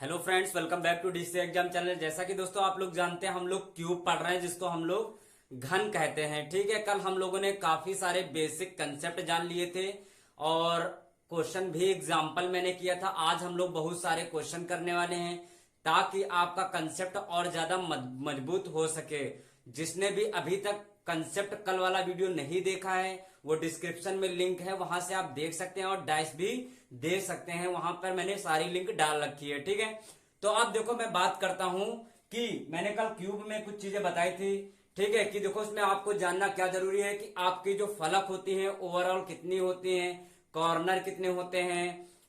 Hello friends, welcome back to DC exam channel. जैसा कि दोस्तों आप लोग जानते हैं, हम लोग क्यूब पढ़ रहे हैं जिसको हम लोग घन कहते हैं। ठीक है, कल हम लोगों ने काफी सारे बेसिक कंसेप्ट जान लिए थे और क्वेश्चन भी एग्जाम्पल मैंने किया था। आज हम लोग बहुत सारे क्वेश्चन करने वाले हैं ताकि आपका कंसेप्ट और ज्यादा मजबूत हो सके। जिसने भी अभी तक कंसेप्ट कल वाला वीडियो नहीं देखा है वो डिस्क्रिप्शन में लिंक है, वहां से आप देख सकते हैं और डाइस भी दे सकते हैं। वहां पर मैंने सारी लिंक डाल रखी है। ठीक है, तो अब देखो मैं बात करता हूं कि मैंने कल क्यूब में कुछ चीजें बताई थी। ठीक है, कि देखो इसमें आपको जानना क्या जरूरी है कि आपकी जो फलक होती हैं ओवरऑल कितनी होती हैं, कॉर्नर कितने होते हैं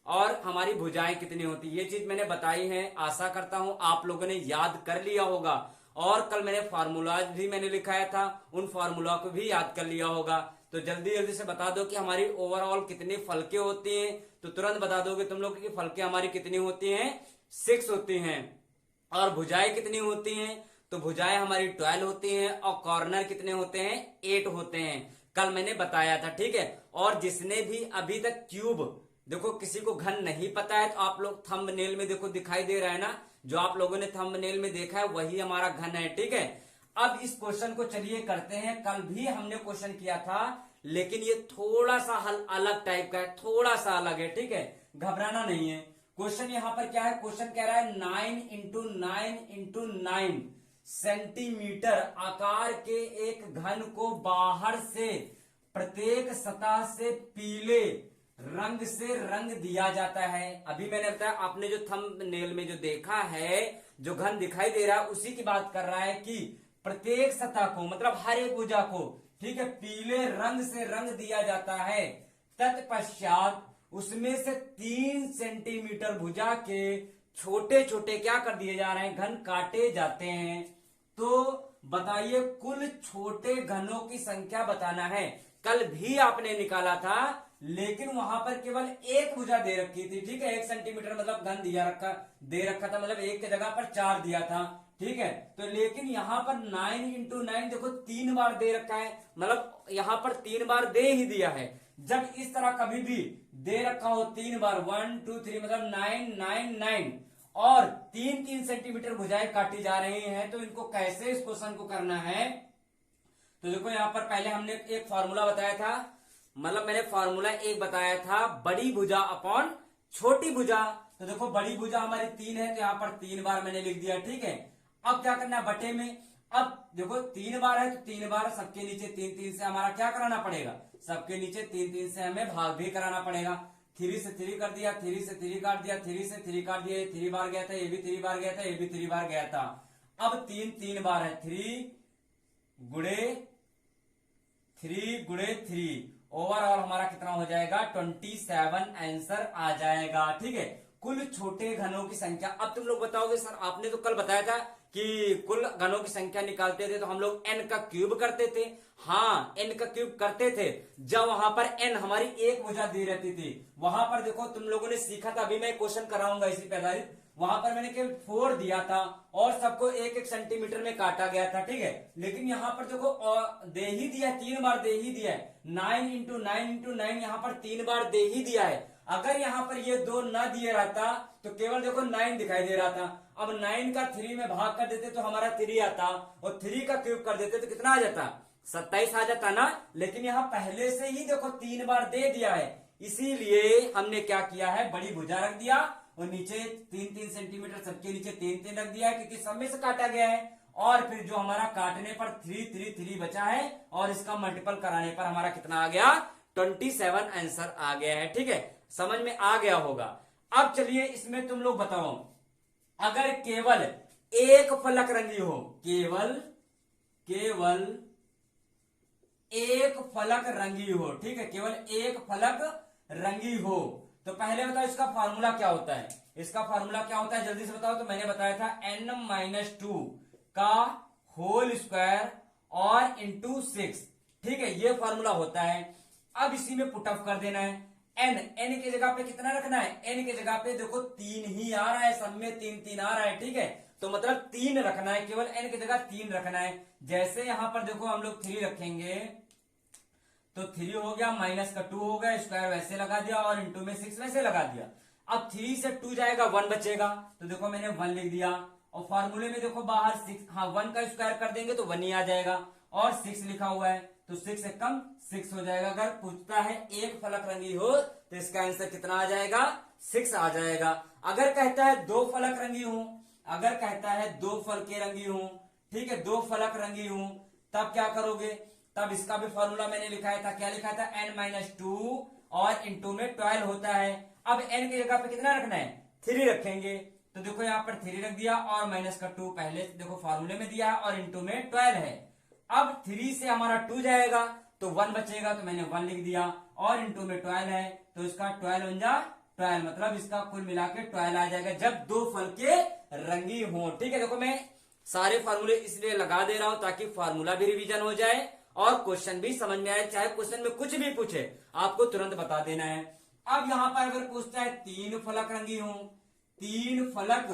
और हमारी भुजाएं कितनी होती है। ये चीज मैंने बताई है। आशा करता हूं आप लोगों ने याद कर लिया होगा और कल मैंने फार्मूलाज भी मैंने लिखाया था, उन फार्मूला को भी याद कर लिया होगा। तो जल्दी जल्दी से बता दो कि हमारी ओवरऑल कितनी फलकें होती हैं। तो तुरंत बता दोगे तुम लोग कि फलकें हमारी कितनी होती हैं, 6 होती हैं। और भुजाएं कितनी होती हैं, तो भुजाएं हमारी 12 होती हैं। और कॉर्नर कितने होते हैं, 8 होते हैं। कल मैंने बताया था। ठीक है, और जिसने भी अभी तक क्यूब, देखो किसी को घन नहीं पता है तो आप लोग थंबनेल में देखो दिखाई दे रहा है ना, जो आप लोगों ने थंबनेल में देखा है वही हमारा घन है। ठीक है, अब इस क्वेश्चन को चलिए करते हैं। कल भी हमने क्वेश्चन किया था लेकिन ये थोड़ा सा हल अलग टाइप का है, थोड़ा सा अलग है। ठीक है, घबराना नहीं है। क्वेश्चन यहां पर क्या है, क्वेश्चन कह रहा है 9 × 9 × 9 सेंटीमीटर आकार के एक घन को बाहर से प्रत्येक सतह से पीले रंग से रंग दिया जाता है। अभी मैंने बताया, आपने जो थंबनेल में जो देखा है, जो घन दिखाई दे रहा है उसी की बात कर रहा है कि प्रत्येक सतह को मतलब हर एक भुजा को, ठीक है, पीले रंग से रंग दिया जाता है। तत्पश्चात उसमें से 3 सेंटीमीटर भुजा के छोटे छोटे क्या कर दिए जा रहे हैं, घन काटे जाते हैं। तो बताइए कुल छोटे घनों की संख्या बताना है। कल भी आपने निकाला था लेकिन वहां पर केवल एक भुजा दे रखी थी। ठीक है, 1 सेंटीमीटर मतलब घन दे रखा था, मतलब एक की जगह पर 4 दिया था। ठीक है, तो लेकिन यहां पर 9 × 9 देखो 3 बार दे रखा है, मतलब यहां पर 3 बार दे ही दिया है। जब इस तरह कभी भी दे रखा हो 3 बार, 1 2 3 मतलब 9 9 9 और 3 सेंटीमीटर भुजाएं काटी जा रही हैं, तो इनको कैसे इस क्वेश्चन को करना है। तो देखो यहां पर पहले हमने एक फॉर्मूला बताया था, मतलब मैंने फॉर्मूला एक बताया था, बड़ी भुजा अपॉन छोटी भुजा। तो देखो बड़ी भुजा हमारी 3 है तो यहां पर 3 बार मैंने लिख दिया। ठीक है, अब क्या करना है बटे में। अब देखो 3 बार है तो 3 बार सबके नीचे 3 3 से हमारा क्या कराना पड़ेगा, सबके नीचे 3 3 से हमें भाग भी कराना पड़ेगा। 3 से 3 कर दिया, 3 से 3 काट दिया, 3 से 3 काट दिया, 3 बार गया था, ये भी 3 बार गया था, ये भी 3 बार गया था। अब 3 3 बार है, 3 गुणे 3 गुणे 3, ओवरऑल हमारा कितना हो जाएगा, 27 आंसर आ जाएगा। ठीक है, कुल छोटे घनों की संख्या। अब तुम लोग बताओगे सर आपने तो कल बताया था कि कुल घनों की संख्या निकालते थे तो हम लोग n का क्यूब करते थे। हाँ, n का क्यूब करते थे जब वहां पर n हमारी एक भुजा दी रहती थी। वहां पर देखो तुम लोगों ने सीखा था, अभी मैं क्वेश्चन कराऊंगा इसी पे आधारित। वहां पर मैंने केवल 4 दिया था और सबको 1 1 सेंटीमीटर में काटा गया था। ठीक है, लेकिन यहां पर देखो दे ही दिया, 3 बार दे ही दिया है। 9 × 9 × 9 यहां पर 3 बार दे ही दिया है। अगर यहां पर ये 2 न दिए रहता तो केवल देखो 9 दिखाई दे रहा था। अब 9 का 3 में भाग कर देते तो हमारा 3 आता और 3 का क्यूब कर देते तो कितना आ जाता, 27 आ जाता ना। लेकिन यहां पहले से ही देखो 3 बार दे दिया है, इसीलिए हमने क्या किया है, बड़ी भुजा रख दिया और नीचे 3 3 सेंटीमीटर सबके नीचे 3 3 रख दिया है क्योंकि सब में से काटा गया है। और फिर जो हमारा काटने पर 3 3 3 बचा है और इसका मल्टीपल कराने पर हमारा कितना आ गया, 27 आंसर आ गया है। ठीक है, समझ में आ गया होगा। अब चलिए इसमें तुम लोग बताओ, अगर केवल एक फलक रंगी हो, केवल एक फलक रंगी हो, ठीक है, केवल एक फलक रंगी हो, तो पहले बताओ इसका फार्मूला क्या होता है। इसका फार्मूला क्या होता है जल्दी से बताओ। तो मैंने बताया था n-2 का होल स्क्वायर और इंटू 6। ठीक है, ये फार्मूला होता है। अब इसी में पुट अप कर देना है। n की जगह पे कितना रखना है, n की जगह पे देखो 3 ही आ रहा है, सब में 3 3 आ रहा है। ठीक है, तो मतलब 3 रखना है, केवल n की जगह 3 रखना है। जैसे यहां पर देखो हम लोग 3 रखेंगे तो 3 हो गया, माइनस का 2 हो गया, स्क्वायर वैसे लगा दिया और इंटू में 6 वैसे लगा दिया। अब 3 से 2 जाएगा 1 बचेगा, तो देखो मैंने 1 लिख दिया। और फॉर्मूले में देखो बाहर 6, हाँ 1 का स्क्वायर कर देंगे तो 1 ही आ जाएगा, और 6 लिखा हुआ है तो 6 से कम 6 हो जाएगा। अगर पूछता है एक फलक रंगी हो तो इसका आंसर कितना आ जाएगा, 6 आ जाएगा। अगर कहता है दो फलक रंगी हूं, अगर कहता है दो फल के रंगी हूं, ठीक है, दो फलक रंगी हूं, तब क्या करोगे, तब इसका भी फॉर्मूला मैंने लिखाया था, क्या लिखा था, n-2 और इंटू में 12 होता है। अब n की जगह पे कितना रखना है, 3 रखेंगे, तो देखो यहां पर 3 रख दिया और माइनस का 2 पहले देखो फॉर्मूले में दिया है और इंटू में 12 है। अब 3 से हमारा 2 जाएगा तो 1 बचेगा, तो मैंने 1 लिख दिया, और इंटू में 12 है तो इसका 12 बन जा 12, मतलब इसका कुल मिला के 12 आ जाएगा जब दो फल के रंगी हो। ठीक है, देखो मैं सारे फार्मूले इसलिए लगा दे रहा हूं ताकि फार्मूला भी रिवीजन हो जाए और क्वेश्चन भी समझ में आए, चाहे क्वेश्चन में कुछ भी पूछे आपको तुरंत बता देना है। अब यहां पर अगर पूछता है 3 फलक रंगी हो, 3 फलक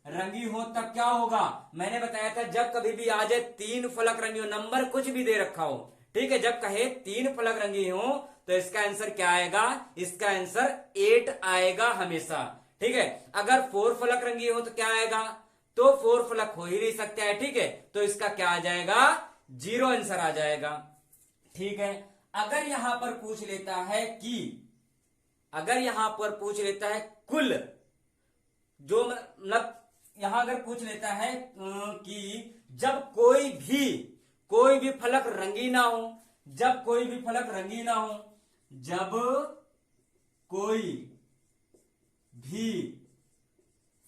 रंगी हो, तब क्या होगा, मैंने बताया था जब कभी भी आ जाए 3 फलक रंगी हो, नंबर कुछ भी दे रखा हो, ठीक है, जब कहे 3 फलक रंगी हो तो इसका आंसर क्या आएगा, इसका आंसर 8 आएगा हमेशा। ठीक है, अगर 4 फलक रंगी हो तो क्या आएगा, तो 4 फलक हो ही नहीं सकता है, ठीक है, तो इसका क्या आ जाएगा, 0 आंसर आ जाएगा। ठीक है, अगर यहां पर पूछ लेता है कि, अगर यहां पर पूछ लेता है कुल, जो मतलब यहां अगर पूछ लेता है कि जब कोई भी फलक रंगी ना हो, जब कोई भी फलक रंगी ना हो, जब कोई भी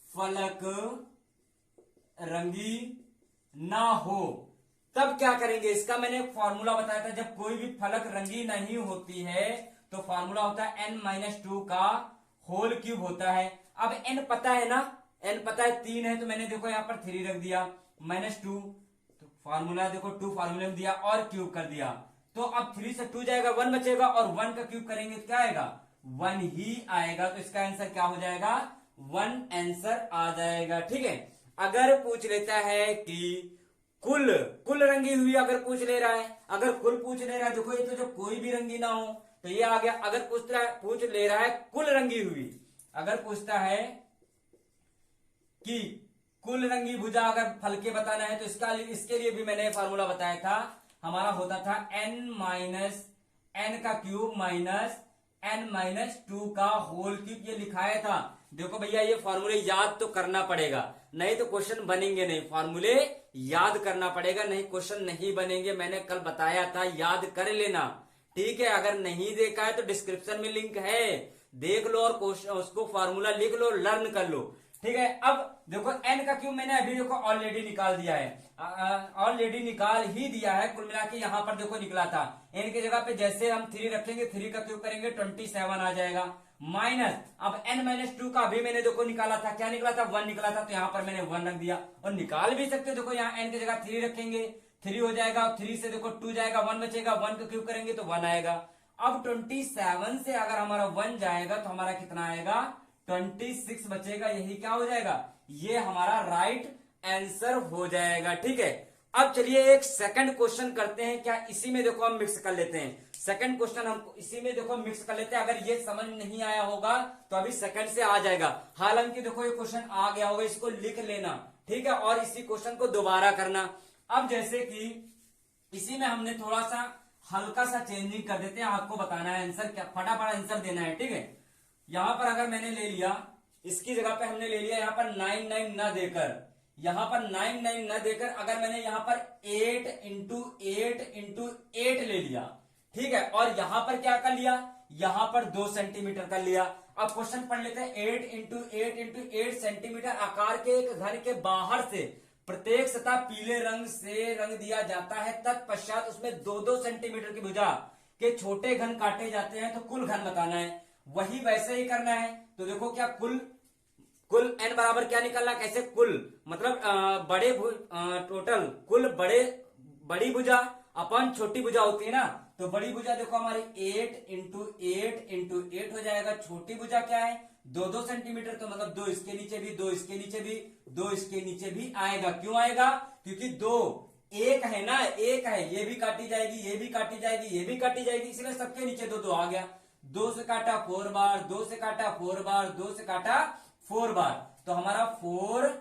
फलक रंगी ना हो, तब क्या करेंगे, इसका मैंने फॉर्मूला बताया था, जब कोई भी फलक रंगी नहीं होती है तो फॉर्मूला होता है n-2 का होल क्यूब होता है। अब n पता है ना, n पता है 3 है, तो मैंने देखो यहां पर 3 रख दिया, -2, तो फॉर्मूला देखो 2 फॉर्मूले में दिया और क्यूब कर दिया, तो अब 3 से 2 जाएगा 1 बचेगा, और 1 का क्यूब करेंगे तो क्या आएगा, 1 ही आएगा, तो इसका आंसर क्या हो जाएगा, 1 आंसर आ जाएगा। ठीक है, अगर पूछ लेता है कि कुल रंगी हुई, अगर पूछ ले रहा है, अगर कुल पूछ ले रहा है, देखो ये तो जो कोई भी रंगी ना हो तो ये आ गया। अगर पूछ ले रहा है कुल रंगी हुई, अगर पूछता है कि कुल रंगी भुजा अगर फल के बताना है तो इसके लिए भी मैंने फॉर्मूला बताया था, हमारा होता था n का क्यूब माइनस n-2 का होल क्यूब, ये लिखाया था। देखो भैया ये फॉर्मूले याद तो करना पड़ेगा, नहीं तो क्वेश्चन बनेंगे नहीं, फॉर्मूले याद करना पड़ेगा, नहीं क्वेश्चन नहीं बनेंगे, मैंने कल बताया था, याद कर लेना। ठीक है, अगर नहीं देखा है तो डिस्क्रिप्शन में लिंक है, देख लो और उसको फॉर्मूला लिख लो, लर्न कर लो। ठीक है, अब देखो n का क्यूब मैंने अभी देखो ऑलरेडी निकाल दिया है, ऑलरेडी निकाल ही दिया है, कुल मिला के यहां पर देखो निकला था, n की जगह पे जैसे हम 3 रखेंगे, 3 का क्यूब करेंगे 27 आ जाएगा, माइनस अब n-2 का अभी मैंने देखो निकाला था, क्या निकला था, 1 निकला था, तो यहां पर मैंने 1 रख दिया, और निकाल भी सकते हो, देखो यहाँ n की जगह 3 रखेंगे, 3 हो जाएगा, 3 से देखो 2 जाएगा, 1 बचेगा, 1 का क्यूब करेंगे तो 1 आएगा। अब 27 से अगर हमारा 1 जाएगा तो हमारा कितना आएगा, 26 बचेगा, यही क्या हो जाएगा, ये हमारा राइट आंसर हो जाएगा। ठीक है, अब चलिए एक सेकंड क्वेश्चन करते हैं, क्या इसी में देखो हम मिक्स कर लेते हैं, सेकंड क्वेश्चन हम इसी में देखो मिक्स कर लेते हैं, अगर ये समझ नहीं आया होगा तो अभी सेकंड से आ जाएगा, हालांकि देखो ये क्वेश्चन आ गया होगा, इसको लिख लेना, ठीक है, और इसी क्वेश्चन को दोबारा करना। अब जैसे कि इसी में हमने थोड़ा सा हल्का सा चेंजिंग कर देते हैं, आपको बताना है आंसर, क्या फटाफट आंसर देना है। ठीक है, यहां पर अगर मैंने ले लिया, इसकी जगह पे हमने ले लिया यहां पर 9 न देकर, यहां पर 9 न देकर अगर मैंने यहां पर 8 इंटू 8 ले लिया, ठीक है, और यहां पर क्या कर लिया, यहां पर 2 सेंटीमीटर कर लिया। अब क्वेश्चन पढ़ लेते हैं, 8 इंटू 8 सेंटीमीटर आकार के एक घन के बाहर से प्रत्येक सतह पीले रंग से रंग दिया जाता है, तत्पश्चात उसमें 2-2 सेंटीमीटर की भुजा के छोटे घन काटे जाते हैं, तो कुल घन बताना है, वही वैसे ही करना है। तो देखो क्या कुल n बराबर क्या निकलना, कैसे कुल मतलब टोटल कुल बड़ी भुजा अपन छोटी भुजा होती है ना, तो बड़ी भुजा देखो हमारी 8 इंटू 8 हो जाएगा, छोटी भुजा क्या है 2-2 सेंटीमीटर, तो मतलब 2 इसके नीचे भी, 2 इसके नीचे भी, 2 इसके नीचे भी आएगा। क्यों आएगा, क्योंकि 2 एक है ना, एक है, ये भी काटी जाएगी, ये भी काटी जाएगी, ये भी काटी जाएगी, इसलिए सबके नीचे 2-2 आ गया। 2 से काटा 4 बार, 2 से काटा 4 बार, 2 से काटा 4 बार, तो हमारा 4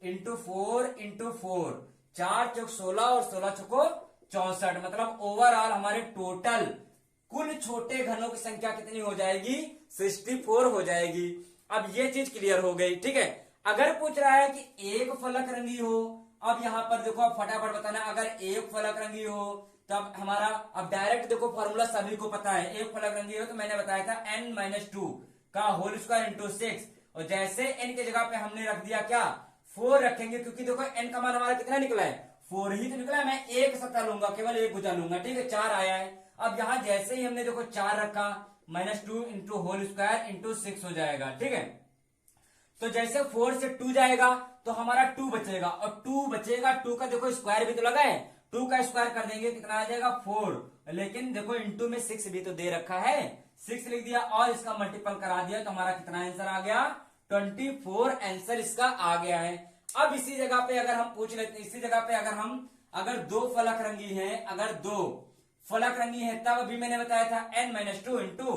इंटू 4 इंटू 4, 4 चौक 16 और 16 चौको 64, मतलब ओवरऑल हमारे टोटल कुल छोटे घनों की संख्या कितनी हो जाएगी? 64 हो जाएगी। अब ये चीज क्लियर हो गई, ठीक है। अगर पूछ रहा है कि एक फलक रंगी हो, अब यहां पर देखो आप फटाफट बताना, अगर एक फलक रंगी हो तब हमारा, अब डायरेक्ट देखो फॉर्मूला सभी को पता है, एक फलक रंगी हो तो मैंने बताया था n-2 का होल स्क्वायर इंटू 6, और जैसे n की जगह पे हमने रख दिया क्या? 4 रखेंगे, क्योंकि देखो n का मान हमारा कितना निकला है? 4 ही तो निकला है। मैं एक सतह लूंगा, केवल एक भुजा लूंगा, ठीक है, 4 आया है। अब यहां जैसे ही हमने देखो 4 रखा, -2 इंटू होल स्क्वायर इंटू 6 हो जाएगा, ठीक है। तो जैसे 4 से 2 जाएगा तो हमारा 2 बचेगा, और 2 बचेगा, 2 का देखो स्क्वायर भी तो लगा है, 2 का स्क्वायर कर देंगे कितना आ जाएगा? 4, लेकिन देखो इंटू में 6 भी तो दे रखा है, 6 लिख दिया और इसका मल्टीपल करा दिया, तो हमारा कितना आंसर आ गया? 24 आंसर इसका आ गया है। अब इसी जगह पे अगर हम पूछ लेते, इसी जगह पे अगर दो फलक रंगी है, अगर दो फलक रंगी है, तब अभी मैंने बताया था n-2 इंटू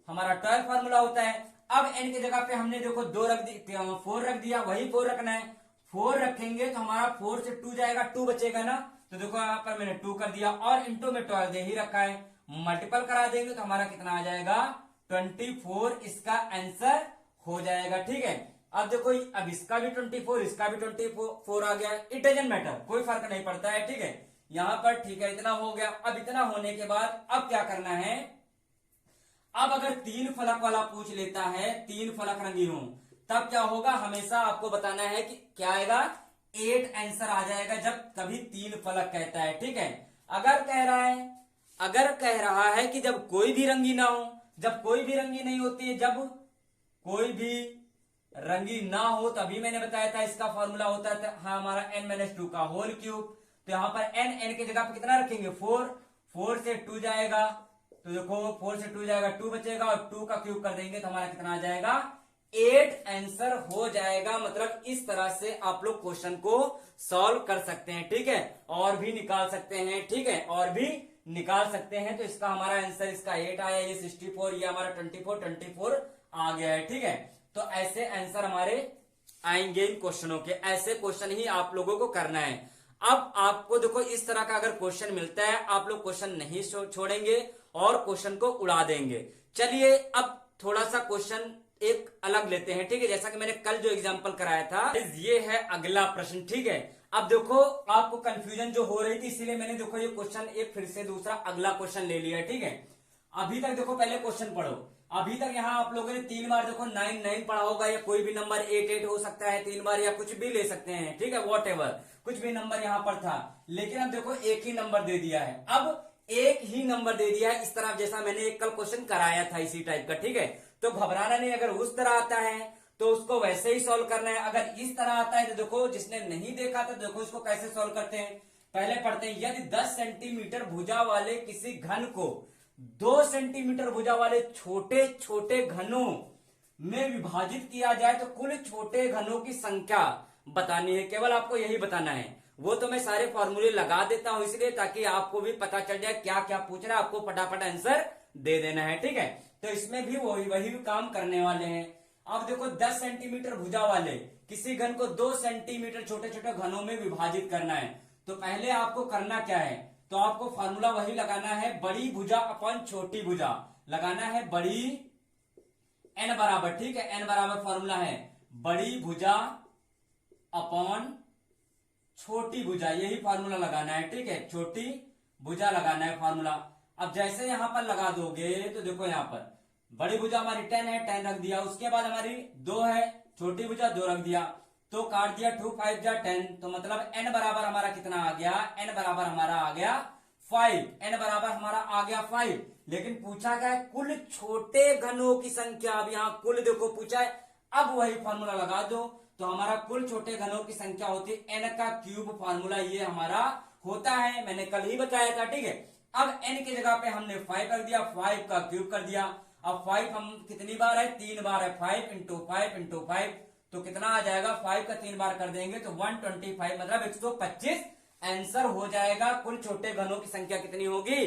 हमारा 12 फॉर्मूला होता है। अब n की जगह पे हमने देखो 2 रख दी, 4 रख दिया, वही 4 रखना है, 4 रखेंगे तो हमारा 4 से 2 जाएगा, 2 बचेगा ना, तो देखो यहाँ पर मैंने 2 कर दिया, और इंटू में 12 दे ही रखा है, मल्टीपल करा देंगे तो हमारा कितना आ जाएगा? 24 इसका आंसर हो जाएगा, ठीक है। अब देखो अब इसका भी 24, इसका भी 24 आ गया, इट डजंट मैटर, कोई फर्क नहीं पड़ता है, ठीक है। यहां पर ठीक है, इतना हो गया। अब इतना होने के बाद अब क्या करना है? अब अगर 3 फलक वाला पूछ लेता है, 3 फलक रंगी हो, तब क्या होगा? हमेशा आपको बताना है कि क्या आएगा? 8 आंसर आ जाएगा जब कभी 3 फलक कहता है, ठीक है। अगर कह रहा है कि जब कोई भी रंगी ना हो, जब कोई भी रंगी नहीं होती है, जब कोई भी रंगी ना हो, तभी मैंने बताया था इसका फॉर्मूला होता था हमारा n-2 का होल क्यूब। तो यहां पर n की जगह पर कितना रखेंगे? 4 से 2 जाएगा, तो देखो 4 से 2 जाएगा, 2 बचेगा, और 2 का क्यूब कर देंगे तो हमारा कितना आ जाएगा? 8 आंसर हो जाएगा। मतलब इस तरह से आप लोग क्वेश्चन को सॉल्व कर सकते हैं, ठीक है, और भी निकाल सकते हैं, ठीक है, और भी निकाल सकते हैं। तो इसका हमारा आंसर, इसका 8 आया, ये 64, ये हमारा 24 आ गया है, ठीक है। तो ऐसे आंसर हमारे आएंगे इन क्वेश्चनों के, ऐसे क्वेश्चन ही आप लोगों को करना है। अब आपको देखो इस तरह का अगर क्वेश्चन मिलता है, आप लोग क्वेश्चन नहीं छोड़ेंगे और क्वेश्चन को उड़ा देंगे। चलिए अब थोड़ा सा क्वेश्चन एक अलग लेते हैं, ठीक है, जैसा कि मैंने कल जो एग्जांपल कराया था, ये है अगला प्रश्न, ठीक है। अब देखो आपको कंफ्यूजन जो हो रही थी, इसीलिए मैंने देखो ये क्वेश्चन एक फिर से दूसरा अगला क्वेश्चन ले लिया, ठीक है। अभी तक देखो पहले क्वेश्चन पढ़ो, अभी तक यहाँ आप लोगों ने 3 बार देखो 9 पढ़ा होगा, या कोई भी नंबर 8 हो सकता है 3 बार, या कुछ भी ले सकते हैं, ठीक है, वॉट एवर, कुछ भी नंबर यहाँ पर था। लेकिन अब देखो एक ही नंबर दे दिया है, अब एक ही नंबर दे दिया है इस तरह, जैसा मैंने एक कल क्वेश्चन कराया था इसी टाइप का, ठीक है। तो घबराना नहीं, अगर उस तरह आता है तो उसको वैसे ही सॉल्व करना है, अगर इस तरह आता है तो देखो जिसने नहीं देखा था देखो इसको कैसे सॉल्व करते हैं। पहले पढ़ते हैं, यदि 10 सेंटीमीटर भुजा वाले किसी घन को 2 सेंटीमीटर भुजा वाले छोटे छोटे घनों में विभाजित किया जाए तो कुल छोटे घनों की संख्या बतानी है। केवल आपको यही बताना है, वो तो मैं सारे फॉर्मूले लगा देता हूं इसलिए ताकि आपको भी पता चल जाए क्या क्या पूछ रहा है, आपको फटाफट आंसर दे देना है, ठीक है। तो इसमें भी वही काम करने वाले हैं। अब देखो 10 सेंटीमीटर भुजा वाले किसी घन को 2 सेंटीमीटर छोटे छोटे घनों में विभाजित करना है। तो पहले आपको करना क्या है, तो आपको फॉर्मूला वही लगाना है, बड़ी भुजा अपन छोटी भुजा लगाना है, बड़ी n बराबर, ठीक है, n बराबर फॉर्मूला है बड़ी भुजा अपॉन छोटी भुजा, यही फॉर्मूला लगाना है, ठीक है, छोटी भुजा लगाना है फॉर्मूला। अब जैसे यहां पर लगा दोगे तो देखो यहां पर बड़ी भुजा हमारी 10 है, 10 रख दिया, उसके बाद हमारी 2 है, छोटी भुजा 2 रख दिया, तो काट दिया 2 5 जा 10, तो मतलब n बराबर हमारा कितना आ गया, n बराबर हमारा आ गया 5, n बराबर हमारा आ गया 5। लेकिन पूछा क्या है, कुल छोटे घनों की संख्या। अब यहाँ कुल देखो पूछा है, अब वही फॉर्मूला लगा दो तो हमारा कुल छोटे घनों की संख्या होती है n का क्यूब, फॉर्मूला ये हमारा होता है, मैंने कल ही बताया था, ठीक है। अब n की जगह पे हमने 5 कर दिया, 5 का क्यूब कर दिया। अब 5 हम कितनी बार है, 3 बार है, 5 इंटू 5 इंटू 5, तो कितना आ जाएगा, 5 का 3 बार कर देंगे तो 125, मतलब 125 आंसर हो जाएगा। कुल छोटे घनों की संख्या कितनी होगी,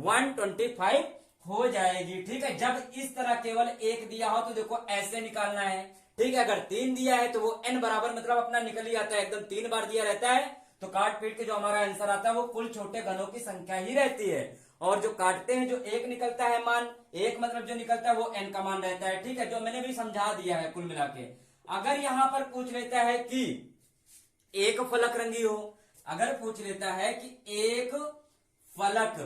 125 हो जाएगी। ठीक है, जब इस तरह केवल एक दिया हो तो देखो ऐसे निकालना है। ठीक है, अगर 3 दिया है तो वो n बराबर मतलब अपना निकल ही आता है, एकदम 3 बार दिया रहता है तो काट पीट के जो हमारा आंसर आता है वो कुल छोटे घनों की संख्या ही रहती है। और जो काटते हैं जो एक निकलता है मान, एक मतलब जो निकलता है वो n का मान रहता है। ठीक है, जो मैंने भी समझा दिया है कुल मिला के। अगर यहां पर पूछ लेता है कि एक फलक रंगी हो, अगर पूछ लेता है कि एक फलक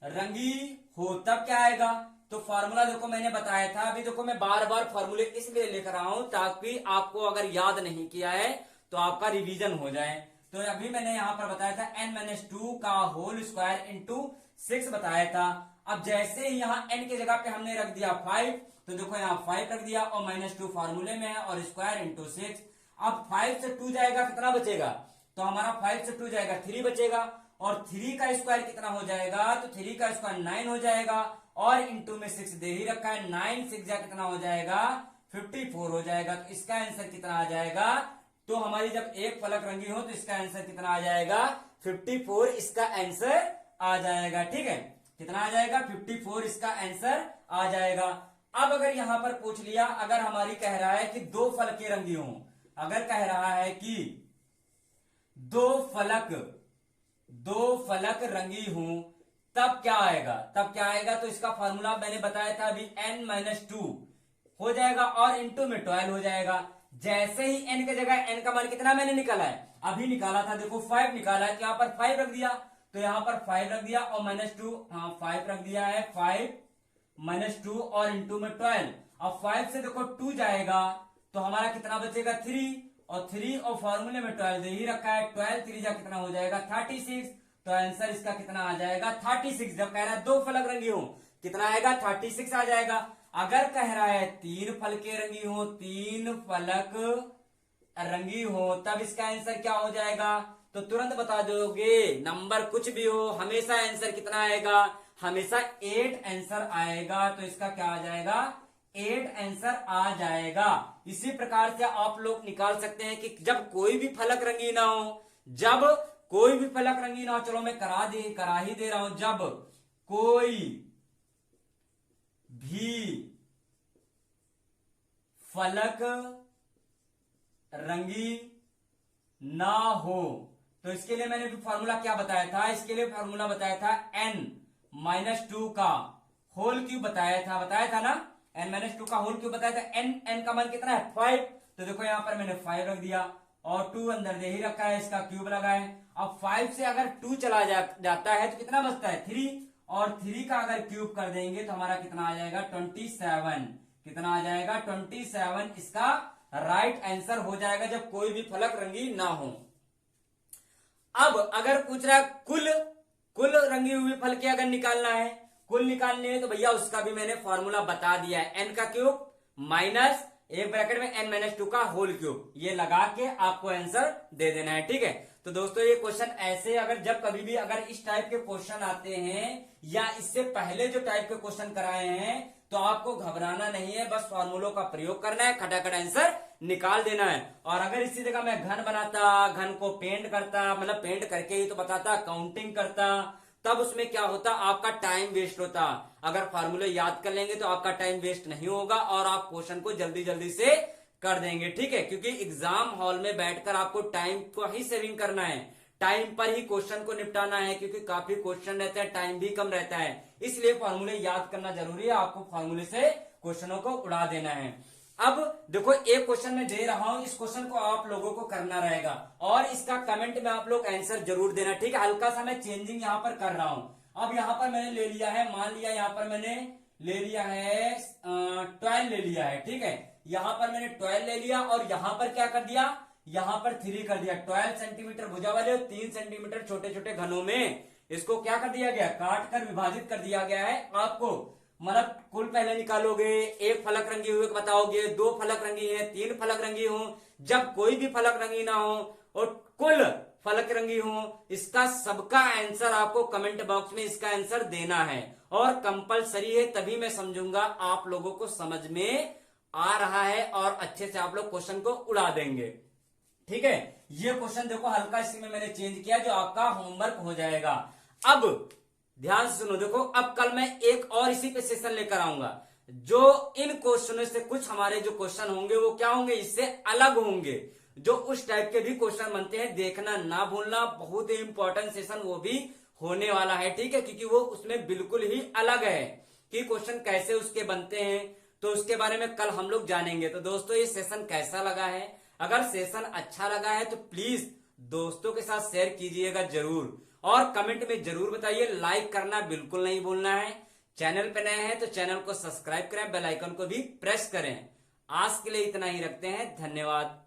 रंगी हो तब क्या आएगा, तो फॉर्मूला देखो मैंने बताया था। अभी देखो मैं बार बार फॉर्मूले इसलिए लिख रहा हूं ताकि आपको अगर याद नहीं किया है तो आपका रिवीजन हो जाए। तो अभी मैंने यहां पर बताया था n-2 का होल स्क्वायर इंटू 6 बताया था। अब जैसे ही यहाँ n की जगह पे हमने रख दिया 5, तो देखो यहाँ 5 रख दिया और -2 फॉर्मूले में है और स्क्वायर इंटू 6। अब 5 से 2 जाएगा कितना बचेगा, तो हमारा 5 से 2 जाएगा 3 बचेगा, और 3 का स्क्वायर कितना हो जाएगा, तो 3 का स्क्वायर 9 हो जाएगा, और इंटू में 6 दे ही रखा है, 9 6 जा कितना हो जाएगा 54 हो जाएगा। तो इसका आंसर कितना आ जाएगा, तो हमारी जब एक फलक रंगी हो तो इसका आंसर कितना आ जाएगा 54, इसका आंसर आ जाएगा। ठीक है, कितना आ जाएगा 54, इसका आंसर आ जाएगा। अब अगर यहां पर पूछ लिया, अगर हमारी कह रहा है कि दो फलकें रंगी हों, अगर कह रहा है कि दो फलक रंगी हूं तब क्या आएगा, तब क्या आएगा, तो इसका फॉर्मूला मैंने बताया था अभी n-2 हो जाएगा और इंटू में 12 हो जाएगा। जैसे ही n की जगह n का मान कितना मैंने निकाला है, अभी निकाला था देखो 5 निकाला है, तो यहां पर 5 रख दिया, तो यहां पर 5 रख दिया और -2, हाँ 5 रख दिया है, 5 -2 और इंटू में 12। अब 5 से देखो 2 जाएगा तो हमारा कितना बचेगा 3, और 3 और फॉर्मूले में 12 दे ही रखा है, 12 3 जा कितना हो जाएगा 36। तो आंसर इसका कितना आ जाएगा 36। जब कह रहा है दो फलक रंगी हो कितना आएगा 36 आ जाएगा। अगर कह रहा है 3 फलकें रंगी हो, 3 फलक रंगी हो तब इसका आंसर क्या हो जाएगा, तो तुरंत बता दोगे, नंबर कुछ भी हो हमेशा आंसर कितना आएगा, हमेशा 8 आंसर आएगा। तो इसका क्या आ जाएगा 8 आंसर आ जाएगा। इसी प्रकार से आप लोग निकाल सकते हैं कि जब कोई भी फलक रंगी ना हो, जब कोई भी फलक रंगी ना हो, चलो मैं करा ही दे रहा हूं, जब कोई भी फलक रंगी ना हो, तो इसके लिए मैंने फॉर्मूला क्या बताया था, इसके लिए फॉर्मूला बताया था n-2 का होल क्यूब बताया था ना, n-2 का होल क्यूब बताया था। n का मान कितना है 5, तो देखो यहां पर मैंने 5 रख दिया और 2 अंदर दे ही रखा है, इसका क्यूब लगा है। अब 5 से अगर 2 चला जाता है तो कितना बचता है 3, और 3 का अगर क्यूब कर देंगे तो हमारा कितना आ जाएगा 27, कितना आ जाएगा 27, इसका राइट आंसर हो जाएगा जब कोई भी फलक रंगी ना हो। अब अगर पूछ रहा है कुल रंगी हुई फल के अगर निकालना है, कुल निकालने है, तो भैया उसका भी मैंने फॉर्मूला बता दिया है, n का क्यूब माइनस एक ब्रैकेट में n-2 का होल क्यूब, ये लगा के आपको आंसर दे देना है। ठीक है, तो दोस्तों ये क्वेश्चन ऐसे अगर जब कभी भी अगर इस टाइप के क्वेश्चन आते हैं या इससे पहले जो टाइप के क्वेश्चन कराए हैं तो आपको घबराना नहीं है, बस फॉर्मूलों का प्रयोग करना है, खटाखट आंसर निकाल देना है। और अगर इसी जगह मैं घन बनाता, घन को पेंट करता, मतलब पेंट करके ही तो बताता, काउंटिंग करता, तब उसमें क्या होता, आपका टाइम वेस्ट होता। अगर फार्मूले याद कर लेंगे तो आपका टाइम वेस्ट नहीं होगा और आप क्वेश्चन को जल्दी जल्दी से कर देंगे। ठीक है, क्योंकि एग्जाम हॉल में बैठकर आपको टाइम को ही सेविंग करना है, टाइम पर ही क्वेश्चन को निपटाना है, क्योंकि काफी क्वेश्चन रहते हैं, टाइम भी कम रहता है, इसलिए फॉर्मूले याद करना जरूरी है। आपको फॉर्मूले से क्वेश्चनों को उड़ा देना है। अब देखो एक क्वेश्चन मैं दे रहा हूं, इस क्वेश्चन को आप लोगों को करना रहेगा और इसका कमेंट में आप लोग आंसर जरूर देना। ठीक है, हल्का सा मैं चेंजिंग यहां पर कर रहा हूं। अब यहां पर मैंने ले लिया है, मान लिया यहां पर मैंने ले लिया है 12 ले लिया है। ठीक है, यहां पर मैंने 12 ले लिया और यहां पर क्या कर दिया, यहां पर 3 कर दिया। 12 सेंटीमीटर भुजा वाले और 3 सेंटीमीटर छोटे छोटे घनों में इसको क्या कर दिया गया, काट कर विभाजित कर दिया गया है। आपको मतलब कुल पहले निकालोगे, एक फलक रंगी हुई बताओगे, 2 फलक रंगी है, 3 फलक रंगी हो, जब कोई भी फलक रंगी ना हो और कुल फलक रंगी हो, इसका सबका आंसर आपको कमेंट बॉक्स में इसका आंसर देना है और कंपलसरी है, तभी मैं समझूंगा आप लोगों को समझ में आ रहा है और अच्छे से आप लोग क्वेश्चन को उड़ा देंगे। ठीक है, ये क्वेश्चन देखो हल्का इसी में मैंने चेंज किया जो आपका होमवर्क हो जाएगा। अब ध्यान से सुनो। देखो अब कल मैं एक और इसी पे सेशन लेकर आऊंगा, जो इन क्वेश्चनों से कुछ हमारे जो क्वेश्चन होंगे वो क्या होंगे, इससे अलग होंगे, जो उस टाइप के भी क्वेश्चन बनते हैं। देखना ना भूलना, बहुत ही इंपॉर्टेंट सेशन वो भी होने वाला है, ठीक है, क्योंकि वो उसमें बिल्कुल ही अलग है कि क्वेश्चन कैसे उसके बनते हैं, तो उसके बारे में कल हम लोग जानेंगे। तो दोस्तों ये सेशन कैसा लगा है, अगर सेशन अच्छा लगा है तो प्लीज दोस्तों के साथ शेयर कीजिएगा जरूर, और कमेंट में जरूर बताइए। लाइक करना बिल्कुल नहीं भूलना है। चैनल पे नए हैं तो चैनल को सब्सक्राइब करें, बेल आइकन को भी प्रेस करें। आज के लिए इतना ही रखते हैं, धन्यवाद।